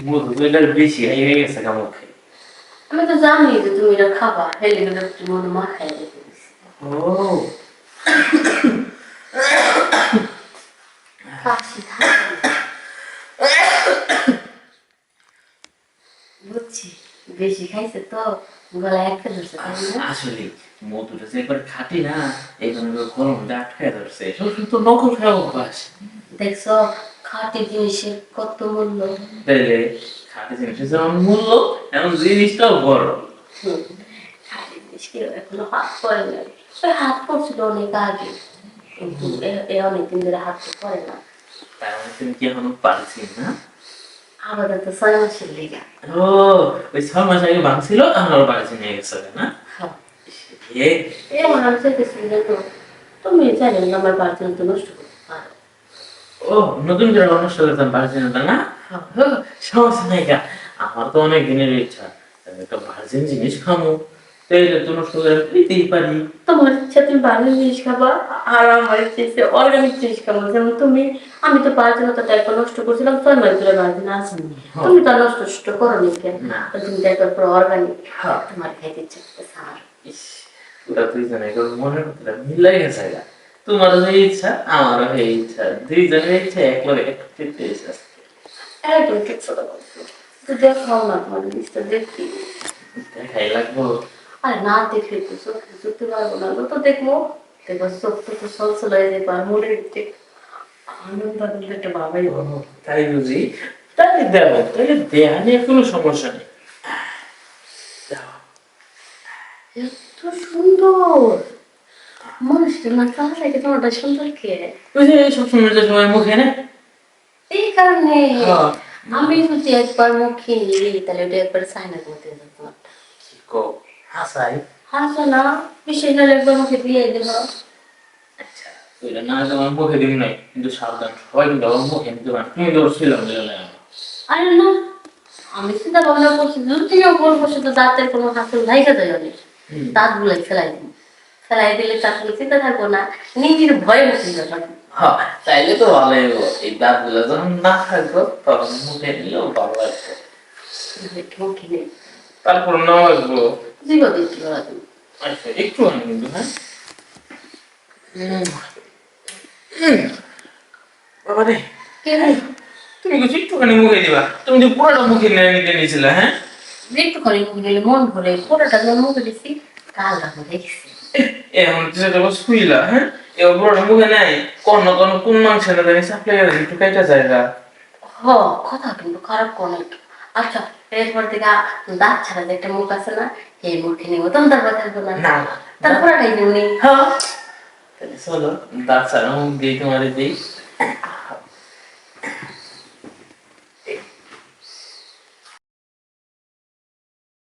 মধুটার বেশি হয়ে গেছে কামড়। আমি তো জানি যে তুমি এটা খাবা, হেলে গেলে তুমি মনে মাখাই রেখে দিছি। ও কাশি থাকে বুঝছি, বেশি খাইছে তো গলায় আটকে ধরছে, তাই না? আসলে মধুটা যে একবার খাটি না, এই জন্য গরমটা আটকে ধরছে। শ্বশুর তো নকল খাওয়া অভ্যাস। দেখছো খাঁটি জিনিসের কত মূল্য। তাইলে খাটি জিনিসের যেমন মূল্য, এমন জিনিসটাও বড়। খাঁটি জিনিস কেউ এখনো হাত পরে নাই। ওই হাত পড়ছিল অনেক আগে, কিন্তু এ অনেকদিন ধরে হাত পরে না। তার মানে তুমি কি এখনো পারছি না? আমাদের তো 6 মাসের লেগা। ও, ওই 6 মাস আগে ভাঙছিল, তখন আবার বাড়ি নিয়ে গেছে না? হ্যাঁ, এ এমন আমি চাইতেছি যে তো তুমি চাইলে আমার বাচ্চা তো নষ্ট করতে পারো। ও, নতুন করে নষ্ট করতাম ভার্জিনটা না? ও, সমস্যা নাই গা। আমার তো অনেক দিনের ইচ্ছা একটা ভার্জিন জিনিস খামো, তাইলে তো নষ্ট করে দিতেই পারি। তোমার ইচ্ছা তুমি ভালো জিনিস খাবা, আর আমার ইচ্ছে অর্গানিক জিনিস খাবো। যেমন তুমি, আমি তো বাচ্চা তো টাইপা নষ্ট করছিলাম 6 মাস ধরে বাচ্চা আসেনি, তুমি তো নষ্ট করো নি কেন? তুমি টাইপের পুরো অর্গানিক তোমার খাইতে ইচ্ছে করতেছে আমার। ইস, পুরা দুইজনে একবার মনের ভিতরে মিলাই গেছে গা। তোমারও যে ইচ্ছা, আমারও সেই ইচ্ছা, দুইজনের ইচ্ছা একবারে একত্রিত হয়েছে আজকে। একদম ঠিক কথা বলছো। তো দেখাও না তোমার জিনিসটা, দেখি। দেখাই লাগবো। আরে না দেখলে তো চোখে চুতে পারবো না, তো দেখবো। দেখবো চোখ তো সলসল হয়ে যাবে, আর মনে হচ্ছে আনন্দ আনন্দ একটা ভাবাই। ও, তাই বুঝি? তাহলে দেবো, তাহলে দেয়া নিয়ে কোনো সমস্যা নেই। দাও। এত সুন্দর মানুষটা না, তাহলে তোমারটা সুন্দর কে? ওই যে সবসময় যে সবাই মুখে না। এই কারণে হ্যাঁ। আমি যদি একবার মুখে নিই তাহলে ওটা একবার সাইনার মধ্যে তোমারটা কি কও? হাসাই? হাসো না, বিশেষ হলে একবার মুখে দিয়ে দিল। আচ্ছা, ওইটা না তোমার মুখে দিবি নাই, কিন্তু সাবধান, সবাই কিন্তু আমার মুখে নিতে পারে। তুমি তো ছিলাম দিলে। আরে না, আমি চিন্তা ভাবনা করছি যদিও বলবো শুধু দাঁতের কোনো হাসল লাইগা যায় অনেক, দাঁত গুলাই ফেলাই দিই, ফেলাই দিলে তার কোনো চিন্তা থাকবো না, নিজের ভয়ে চিন্তা থাকবো। হ্যাঁ, তাইলে তো ভালোই হলো। এই দাঁতগুলো যখন না থাকবো তখন মুখে নিলেও ভালো লাগবে। মুখে নেই, তারপর না লাগবো। জীবন দিচ্ছি ওরা তুমি। আচ্ছা, একটু আনি কিন্তু, হ্যাঁ। বাবা রে, কে রে? তুমি কিছু একটুখানি মুখে দিবা, তুমি যে পুরোটা মুখে নিয়ে নিতে নিয়েছিলে, হ্যাঁ। একটুখানি মুখে নিলে মন ভরে, পুরোটা যখন মুখে দিচ্ছি কাল আমি দেখছি। এখন যেটা শুইলা, হ্যাঁ, এবার পুরোটা মুখে নেয়, কোন না কোন মাংস না জানি সাপ্লাই একটু কাইটা জায়গা। হ, কথা কিন্তু খারাপ কোনো একটু। আচ্ছা, এরপর থেকে দাঁত ছাড়া যে একটা মুখ আছে না, এই মুখে নিব, তখন তারপর থাকবো না। না, তারপর এটাই নিবনি। হ্যাঁ, তাহলে চলো দাঁত ছাড়া মুখ দিয়ে তোমার দিই।